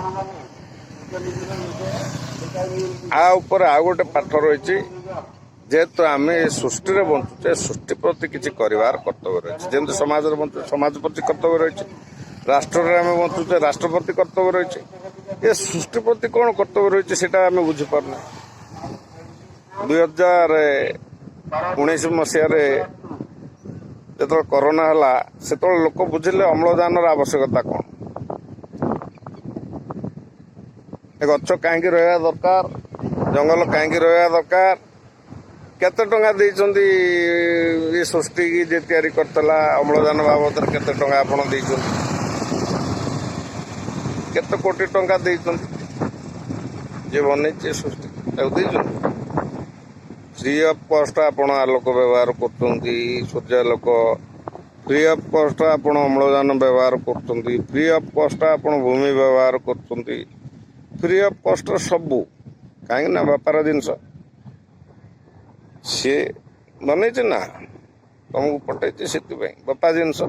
ଆ ଉପରେ ଆଉ ଗୋଟେ ପାଠ ରହିଛି, ଯେହେତୁ ଆମେ ଏ ସୃଷ୍ଟିରେ ବଞ୍ଚୁଛେ, ସୃଷ୍ଟି ପ୍ରତି କିଛି କରିବାର କର୍ତ୍ତବ୍ୟ ରହିଛି। ଯେମିତି ସମାଜରେ ବଞ୍ଚୁଛେ, ସମାଜ ପ୍ରତି କର୍ତ୍ତବ୍ୟ ରହିଛି। ରାଷ୍ଟ୍ରରେ ଆମେ ବଞ୍ଚୁଛେ, ରାଷ୍ଟ୍ର ପ୍ରତି କର୍ତ୍ତବ୍ୟ ରହିଛି। ଏ ସୃଷ୍ଟି ପ୍ରତି କ'ଣ କର୍ତ୍ତବ୍ୟ ରହିଛି ସେଇଟା ଆମେ ବୁଝିପାରୁନେ। 2019 ମସିହାରେ ଯେତେବେଳେ କରୋନା ହେଲା, ସେତେବେଳେ ଲୋକ ବୁଝିଲେ ଅମ୍ଳଜାନର ଆବଶ୍ୟକତା କ'ଣ। ଏ ଗଛ କାହିଁକି ରହିବା ଦରକାର, ଜଙ୍ଗଲ କାହିଁକି ରହିବା ଦରକାର, କେତେ ଟଙ୍କା ଦେଇଛନ୍ତି ଏ ସୃଷ୍ଟି କି ଯେ ତିଆରି କରିଥିଲା, ଅମ୍ଳଜାନ ବାବଦରେ କେତେ ଟଙ୍କା ଆପଣ ଦେଇଛନ୍ତି, କେତେ କୋଟି ଟଙ୍କା ଦେଇଛନ୍ତି, ଯିଏ ବନେଇଛି ସୃଷ୍ଟି ତାକୁ ଦେଇଛନ୍ତି। ଫ୍ରି ଅଫ୍ କଷ୍ଟ ଆପଣ ଆଲୋକ ବ୍ୟବହାର କରୁଛନ୍ତି, ସୂର୍ଯ୍ୟାଲୋକ ଫ୍ରି ଅଫ୍ କଷ୍ଟ ଆପଣ ଅମ୍ଳଜାନ ବ୍ୟବହାର କରୁଛନ୍ତି, ଫ୍ରି ଅଫ୍ କଷ୍ଟ ଆପଣ ଭୂମି ବ୍ୟବହାର କରୁଛନ୍ତି, ଫ୍ରି ଅଫ୍ କଷ୍ଟ ସବୁ। କାହିଁକି ନା ବେପାର ଜିନିଷ ସିଏ ବନେଇଛି ନା ତମକୁ ପଠେଇଛି, ସେଥିପାଇଁ ବେପାର ଜିନିଷ।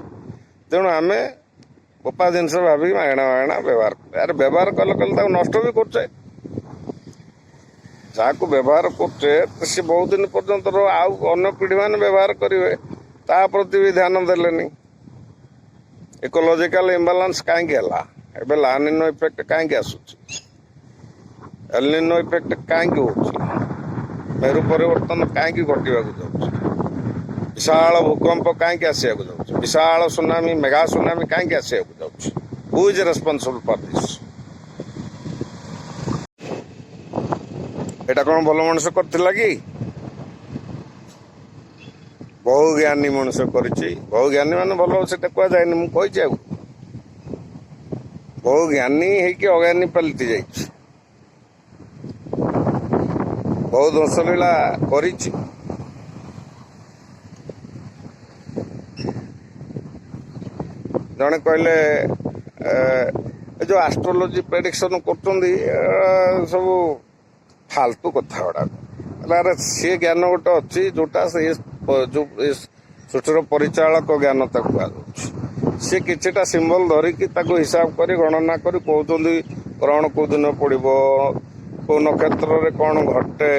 ତେଣୁ ଆମେ ବେପାର ଜିନିଷ ଭାବିକି ମାଗଣା ବ୍ୟବହାର କରୁ। ଆରେ ବ୍ୟବହାର କଲେ ତାକୁ ନଷ୍ଟ ବି କରୁଛେ। ଯାହାକୁ ବ୍ୟବହାର କରୁଛେ ସେ ବହୁତ ଦିନ ପର୍ଯ୍ୟନ୍ତ ଆଉ ଅନ୍ୟ ପିଢ଼ିମାନେ ବ୍ୟବହାର କରିବେ, ତା ପ୍ରତି ବି ଧ୍ୟାନ ଦେଲେନି। ଇକୋଲୋଜିକାଲ ଇମ୍ବାଲାନ୍ସ କାହିଁକି ହେଲା? ଏବେ ଲାନିନୋ ଇଫେକ୍ଟ କାହିଁକି ଆସୁଛି? ଏଲନିନୋ ଇଫେକ୍ଟ କାହିଁକି ହେଉଛି? ମେରୁ ପରିବର୍ତ୍ତନ କାହିଁକି ଘଟିବାକୁ ଯାଉଛି? ବିଶାଳ ଭୂକମ୍ପ କାହିଁକି ଆସିବାକୁ ଯାଉଛି? ବିଶାଳ ସୁନାମି, ମେଗା ସୁନାମି କାହିଁକି ଆସିବାକୁ ଯାଉଛି? Who is responsible for this? ଏଇଟା କ'ଣ ଭଲ ମଣିଷ କରିଥିଲା କି? ବହୁ ଜ୍ଞାନୀ ମଣିଷ କରିଛି। ବହୁ ଜ୍ଞାନୀ ମାନେ ଭଲ ସେଟା କୁହାଯାଏନି, ମୁଁ କହିଛି। ଆଉ ବହୁ ଜ୍ଞାନୀ ହେଇକି ଅଜ୍ଞାନୀ ପାଲଟି ଯାଇଛି, ବହୁ ଦୋଷ ଲୀଳା କରିଛି। ଜଣେ କହିଲେ ଏ ଯେଉଁ ଆଷ୍ଟ୍ରୋଲୋଜି ପ୍ରେଡିକ୍ସନ୍ କରୁଛନ୍ତି ସବୁ ଫାଲତୁ କଥା ଗୁଡ଼ାକ। ଆରେ ସିଏ ଜ୍ଞାନ ଗୋଟେ ଅଛି ଯେଉଁଟା ସେ ଯେଉଁ ସୃଷ୍ଟିର ପରିଚାଳକ ଜ୍ଞାନ ତାକୁ କୁହାଯାଉଛି। ସିଏ କିଛିଟା ସିମ୍ବଲ ଧରିକି ତାକୁ ହିସାବ କରି ଗଣନା କରି କହୁଛନ୍ତି ଗ୍ରହଣ କେଉଁ ଦିନ ପଡ଼ିବ, କେଉଁ ନକ୍ଷତ୍ରରେ କ'ଣ ଘଟେ,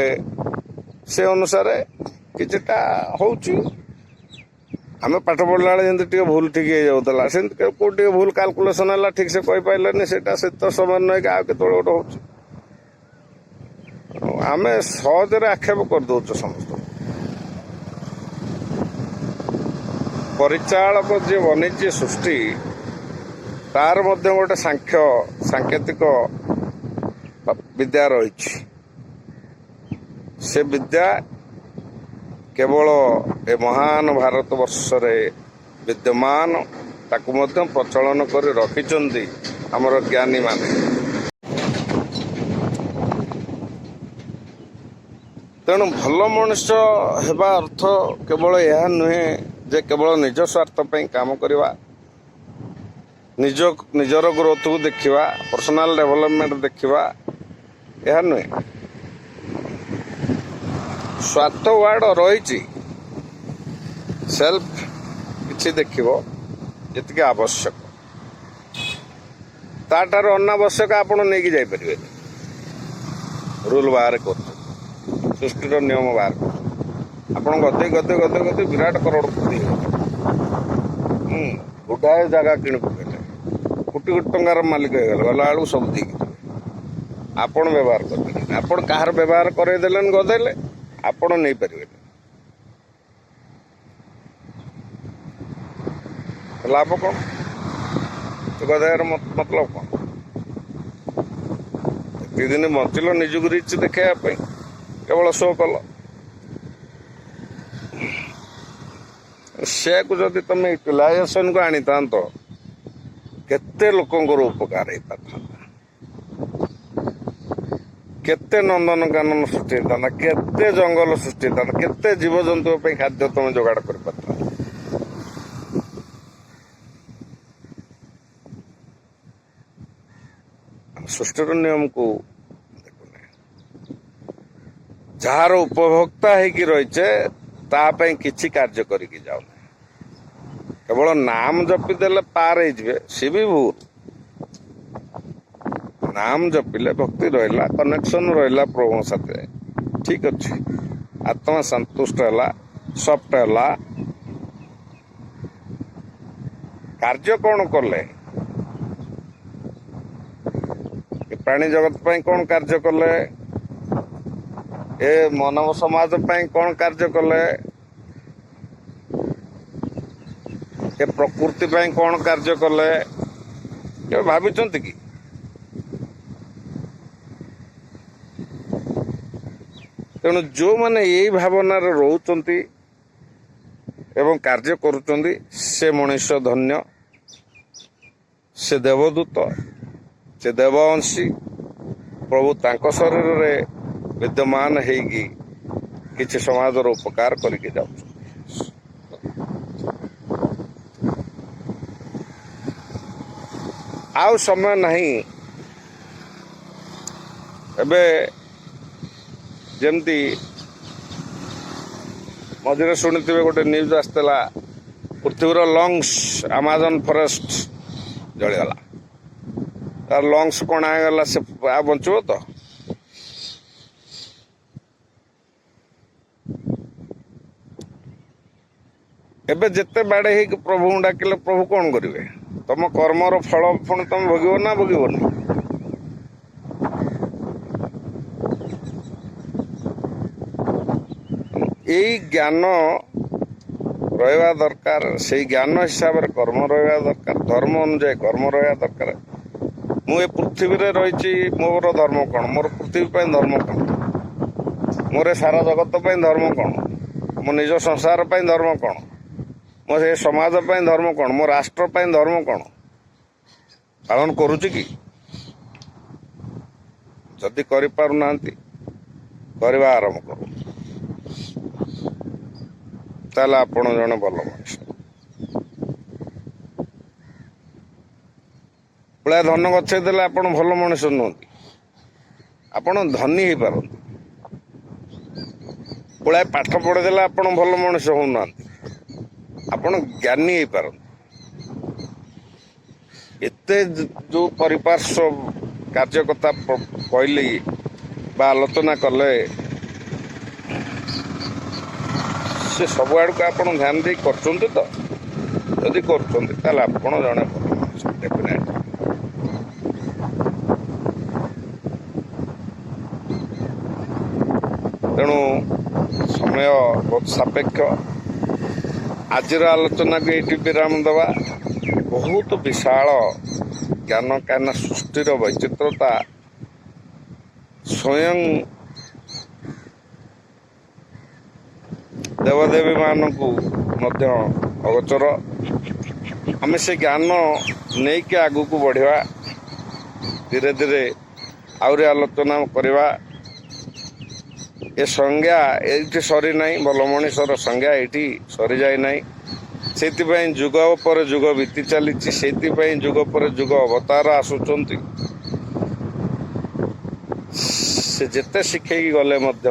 ସେ ଅନୁସାରେ କିଛିଟା ହେଉଛି। ଆମେ ପାଠ ପଢ଼ିଲା ବେଳେ ଯେମିତି ଟିକେ ଭୁଲ ଠିକ୍ ହେଇଯାଉଥିଲା, ସେମିତି କେଉଁ ଟିକେ ଭୁଲ କାଲକୁଲେସନ୍ ହେଲା, ଠିକ୍ ସେ କହିପାରିଲେନି, ସେଇଟା ସେତ ସମୟ ନୁହେଁ କି ଆଉ କେତେବେଳେ ଗୋଟେ ହେଉଛି। ଆମେ ସହଜରେ ଆକ୍ଷେପ କରିଦେଉଛୁ ସମସ୍ତଙ୍କୁ। ପରିଚାଳକ ଯିଏ ବନେଇଛି ସୃଷ୍ଟି, ତାର ମଧ୍ୟ ଗୋଟେ ସାଙ୍କେତିକ ବିଦ୍ୟା ରହିଛି। ସେ ବିଦ୍ୟା କେବଳ ଏ ମହାନ ଭାରତ ବର୍ଷରେ ବିଦ୍ୟମାନ, ତାକୁ ମଧ୍ୟ ପ୍ରଚଳନ କରି ରଖିଛନ୍ତି ଆମର ଜ୍ଞାନୀମାନେ। ତେଣୁ ଭଲ ମଣିଷ ହେବା ଅର୍ଥ କେବଳ ଏହା ନୁହେଁ ଯେ କେବଳ ନିଜ ସ୍ୱାର୍ଥ ପାଇଁ କାମ କରିବା, ନିଜର ଗ୍ରୋଥକୁ ଦେଖିବା, ପର୍ସନାଲ ଡେଭଲପମେଣ୍ଟ ଦେଖିବା, ଏହା ନୁହେଁ। ସ୍ୱାର୍ଥ ୱାର୍ଡ ରହିଛି, ସେଲ୍ଫ କିଛି ଦେଖିବ ଯେତିକି ଆବଶ୍ୟକ, ତାଠାରୁ ଅନାବଶ୍ୟକ ଆପଣ ନେଇକି ଯାଇପାରିବେନି। ରୁଲ୍ ବାହାର କରୁଛନ୍ତି, ସୃଷ୍ଟିର ନିୟମ ବାହାର କରୁଛନ୍ତି। ଆପଣ ଗଦେ ବିରାଟ କରୋଡ଼ପତି ହେଇଗଲେ, ଗୁଡ଼ାଏ ଜାଗା କିଣି ପକେଇଲେ, କୋଟି କୋଟି ଟଙ୍କାର ମାଲିକ ହେଇଗଲେ, ଗଲା ବେଳକୁ ସବୁ ଦେଇକି ଯିବେ। ଆପଣ ବ୍ୟବହାର କରିପାରିବେନି। ଆପଣ କାହାର ବ୍ୟବହାର କରେଇ ଦେଲେନି, ଗଦେଇଲେ, ଆପଣ ନେଇପାରିବେନି। ଲାଭ କ'ଣ? ଗଦାଇର ମତଲବ କ'ଣ? ଏତିକି ଦିନ ବଞ୍ଚିଲ ନିଜକୁ ରିଚ୍ ଦେଖେଇବା ପାଇଁ, କେବଳ ଶୋ କଲ। ସେକୁ ଯଦି ତମେ ୟୁଟିଲାଇଜେସନକୁ ଆଣିଥାନ୍ତ, କେତେ ଲୋକଙ୍କର ଉପକାର ହେଇପାରିଥାନ୍ତା, କେତେ ନନ୍ଦନକାନନ ସୃଷ୍ଟି ହେଇଥାନ୍ତା, କେତେ ଜଙ୍ଗଲ ସୃଷ୍ଟି ହେଇଥାନ୍ତା, କେତେ ଜୀବଜନ୍ତୁଙ୍କ ପାଇଁ ଖାଦ୍ୟ ତମେ ଯୋଗାଡ଼ କରିପାରିଥାନ୍ତ। ସୃଷ୍ଟିର ନିୟମକୁ ଦେଖୁନେ, ଯାହାର ଉପଭୋକ୍ତା ହେଇକି ରହିଛେ ତା ପାଇଁ କିଛି କାର୍ଯ୍ୟ କରିକି ଯାଉନେ, କେବଳ ନାମ ଜପି ଦେଲେ ପାର ହେଇଯିବେ, ସେ ବି ଭୁଲ। ନାମ ଜପିଲେ ଭକ୍ତି ରହିଲା, କନେକ୍ସନ ରହିଲା ପ୍ରଭୁଙ୍କ ସାଥିରେ, ଠିକ ଅଛି, ଆତ୍ମା ସନ୍ତୁଷ୍ଟ ହେଲା, ସଫ୍ଟ ହେଲା। କାର୍ଯ୍ୟ କ'ଣ କଲେ? ଏ ପ୍ରାଣୀ ଜଗତ ପାଇଁ କ'ଣ କାର୍ଯ୍ୟ କଲେ? ଏ ମାନବ ସମାଜ ପାଇଁ କ'ଣ କାର୍ଯ୍ୟ କଲେ? ଏ ପ୍ରକୃତି ପାଇଁ କ'ଣ କାର୍ଯ୍ୟ କଲେ? କେବେ ଭାବିଛନ୍ତି କି? ତେଣୁ ଯେଉଁମାନେ ଏଇ ଭାବନାରେ ରହୁଛନ୍ତି ଏବଂ କାର୍ଯ୍ୟ କରୁଛନ୍ତି ସେ ମଣିଷ ଧନ୍ୟ, ସେ ଦେବଦୂତ, ସେ ଦେବଅଂଶୀ। ପ୍ରଭୁ ତାଙ୍କ ଶରୀରରେ ବିଦ୍ୟମାନ ହେଇକି କିଛି ସମାଜର ଉପକାର କରିକି ଯାଉଛନ୍ତି। ଆଉ ସମୟ ନାହିଁ। ଏବେ ଯେମିତି ମଝିରେ ଶୁଣିଥିବେ ଗୋଟେ ନ୍ୟୁଜ୍ ଆସିଥିଲା, ପୃଥିବୀର ଲଙ୍ଗସ୍ ଆମାଜନ ଫରେଷ୍ଟ ଜଳିଗଲା। ତାର ଲଙ୍ଗସ୍ କଣ ହେଇଗଲା, ସେ ଆଉ ବଞ୍ଚିବ ତ? ଏବେ ଯେତେ ବାଡ଼େଇ ହେଇକି ପ୍ରଭୁଙ୍କୁ ଡାକିଲେ ପ୍ରଭୁ କଣ କରିବେ? ତମ କର୍ମର ଫଳ ପୁଣି ତମେ ଭୋଗିବ ନା ଭୋଗିବନି? ଏଇ ଜ୍ଞାନ ରହିବା ଦରକାର। ସେଇ ଜ୍ଞାନ ହିସାବରେ କର୍ମ ରହିବା ଦରକାର। ଧର୍ମ ଅନୁଯାୟୀ କର୍ମ ରହିବା ଦରକାର। ମୁଁ ଏ ପୃଥିବୀରେ ରହିଛି, ମୋର ଧର୍ମ କ'ଣ? ମୋର ପୃଥିବୀ ପାଇଁ ଧର୍ମ କ'ଣ? ମୋର ଏ ସାରା ଜଗତ ପାଇଁ ଧର୍ମ କ'ଣ? ମୋ ନିଜ ସଂସାର ପାଇଁ ଧର୍ମ କ'ଣ? ମୋ ଏ ସମାଜ ପାଇଁ ଧର୍ମ କ'ଣ? ମୋ ରାଷ୍ଟ୍ର ପାଇଁ ଧର୍ମ କ'ଣ? ପାଳନ କରୁଛି କି? ଯଦି କରିପାରୁନାହାନ୍ତି, କରିବା ଆରମ୍ଭ କରନ୍ତୁ। ତାହେଲେ ଆପଣ ଜଣେ ଭଲ ମଣିଷ। ପୁଳାଏ ଧନ ଗଛେଇ ଦେଲେ ଆପଣ ଭଲ ମଣିଷ ନୁହନ୍ତି, ଆପଣ ଧନୀ ହେଇପାରନ୍ତି। ପୁଳାଏ ପାଠ ପଢ଼ିଦେଲେ ଆପଣ ଭଲ ମଣିଷ ହଉନାହାନ୍ତି, ଆପଣ ଜ୍ଞାନୀ ହେଇପାରନ୍ତି। ଏତେ ଯେଉଁ ପରିପାର୍ଶ୍ୱ କାର୍ଯ୍ୟ କଥା କହିଲି ବା ଆଲୋଚନା କଲେ, ସେ ସବୁଆଡ଼କୁ ଆପଣ ଧ୍ୟାନ ଦେଇ କରୁଛନ୍ତି ତ? ଯଦି କରୁଛନ୍ତି ତାହେଲେ ଆପଣ ଜଣେ ଭଲ ମଣିଷ ଡେଫିନେଟ୍। ତେଣୁ ସମୟ ବହୁତ ସାପେକ୍ଷ। ଆଜିର ଆଲୋଚନାକୁ ଏଇଠି ବିରାମ ଦେବା। ବହୁତ ବିଶାଳ ଜ୍ଞାନ, କାହିଁକିନା ସୃଷ୍ଟିର ବୈଚିତ୍ରତା ସ୍ୱୟଂ ଦେବଦେବୀମାନଙ୍କୁ ମଧ୍ୟ ଅଗୋଚର। ଆମେ ସେ ଜ୍ଞାନ ନେଇକି ଆଗକୁ ବଢ଼ିବା। ଧୀରେ ଧୀରେ ଆହୁରି ଆଲୋଚନା କରିବା। ଏ ସଂଜ୍ଞା ଏଇଠି ସରି ନାହିଁ, ଭଲ ମଣିଷର ସଂଜ୍ଞା ଏଇଠି ସରିଯାଇ ନାହିଁ। ସେଇଥିପାଇଁ ଯୁଗ ପରେ ଯୁଗ ବିତି ଚାଲିଛି। ସେଇଥିପାଇଁ ଯୁଗ ପରେ ଯୁଗ ଅବତାର ଆସୁଛନ୍ତି। ସେ ଯେତେ ଶିଖେଇକି ଗଲେ ମଧ୍ୟ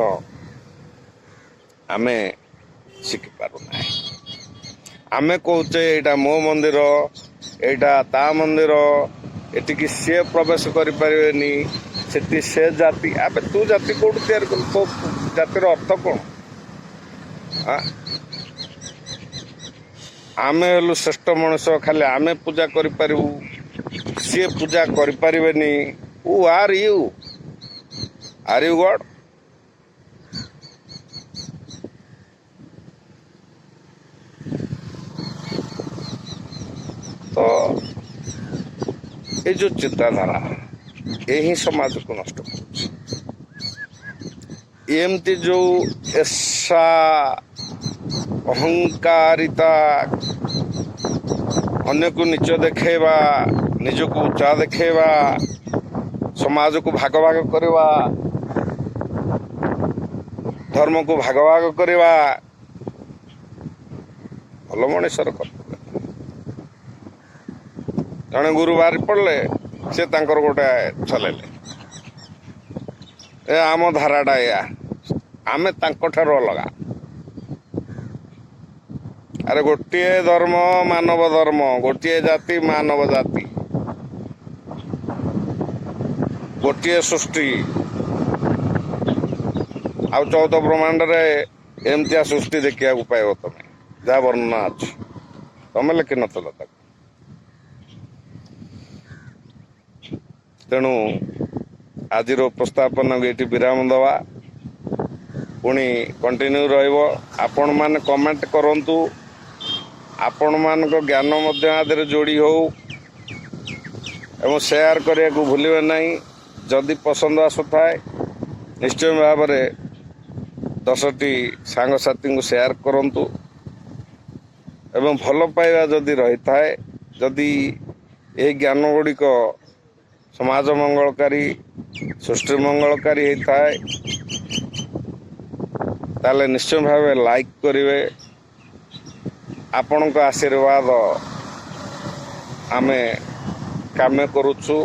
ଆମେ ଶିଖିପାରୁନାହିଁ। ଆମେ କହୁଛେ ଏଇଟା ମୋ ମନ୍ଦିର, ଏଇଟା ତା ମନ୍ଦିର, ଏଠିକି ସିଏ ପ୍ରବେଶ କରିପାରିବେନି, ସେଠି ସେ ଜାତି। ଆବେ ତୁ ଜାତି କୋଉଠୁ ତିଆରି କଲୁ? ତୋ ଜାତିର ଅର୍ଥ କ'ଣ? ଆମେ ହେଲୁ ଶ୍ରେଷ୍ଠ ମଣିଷ, ଖାଲି ଆମେ ପୂଜା କରିପାରିବୁ, ସିଏ ପୂଜା କରିପାରିବେନି। ହୁ ଆର୍ ୟୁ? ଆର୍ ୟୁ ଗଡ୍? ତ এই ଯେଉଁ ଚିନ୍ତାଧାରା, ଏ ହିଁ ସମାଜକୁ ନଷ୍ଟ କରୁଛି। ଏମିତି ଯେଉଁ ଏର୍ଷା, ଅହଙ୍କାରିତା, ଅନ୍ୟକୁ ନିଚ ଦେଖେଇବା, ନିଜକୁ ଉଚ୍ଚା ଦେଖେଇବା, ସମାଜକୁ ଭାଗ ଭାଗ କରିବା, ଧର୍ମକୁ ଭାଗ ଭାଗ କରିବା ଭଲ ମଣିଷର କର୍ତ୍ତବ୍ୟ। ଜଣେ ଗୁରୁ ବାହାରି ପଡ଼ିଲେ, ସେ ତାଙ୍କର ଗୋଟେ ଚଲେଇଲେ, ଏ ଆମ ଧାରାଟା ଏଇଆ, ଆମେ ତାଙ୍କଠାରୁ ଅଲଗା। ଆରେ ଗୋଟିଏ ଧର୍ମ ମାନବ ଧର୍ମ, ଗୋଟିଏ ଜାତି ମାନବ ଜାତି, ଗୋଟିଏ ସୃଷ୍ଟି। ଆଉ 14 ବ୍ରହ୍ମାଣ୍ଡରେ ଏମିତିଆ ସୃଷ୍ଟି ଦେଖିବାକୁ ପାଇବ ତମେ, ଯାହା ବର୍ଣ୍ଣନା ଅଛି। ତମେ ଲେଖିନଥିଲ ତାକୁ। ତେଣୁ ଆଜିର ଉପସ୍ଥାପନାକୁ ଏଇଠି ବିରାମ ଦେବା। ପୁଣି କଣ୍ଟିନ୍ୟୁ ରହିବ। ଆପଣମାନେ କମେଣ୍ଟ କରନ୍ତୁ। ଆପଣମାନଙ୍କ ଜ୍ଞାନ ମଧ୍ୟ ଆ ଦେହରେ ଯୋଡ଼ି ହେଉ ଏବଂ ସେୟାର କରିବାକୁ ଭୁଲିବେ ନାହିଁ। ଯଦି ପସନ୍ଦ ଆସୁଥାଏ ନିଶ୍ଚୟ ଭାବରେ 10ଟି ସାଙ୍ଗସାଥୀଙ୍କୁ ସେୟାର କରନ୍ତୁ ଏବଂ ଭଲ ପାଇବା ଯଦି ରହିଥାଏ, ଯଦି ଏହି ଜ୍ଞାନ ଗୁଡ଼ିକ ସମାଜ ମଙ୍ଗଳକାରୀ ସୃଷ୍ଟି ମଙ୍ଗଳକାରୀ ହେଇଥାଏ, ତାହେଲେ ନିଶ୍ଚୟ ଭାବେ ଲାଇକ୍ କରିବେ। ଆପଣଙ୍କ ଆଶୀର୍ବାଦ ଆମେ କାମ୍ୟ କରୁଛୁ।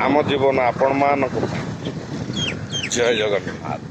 ଆମ ଜୀବନ ଆପଣମାନଙ୍କ ପାଇଁ। ଜୟ ଜଗନ୍ନାଥ।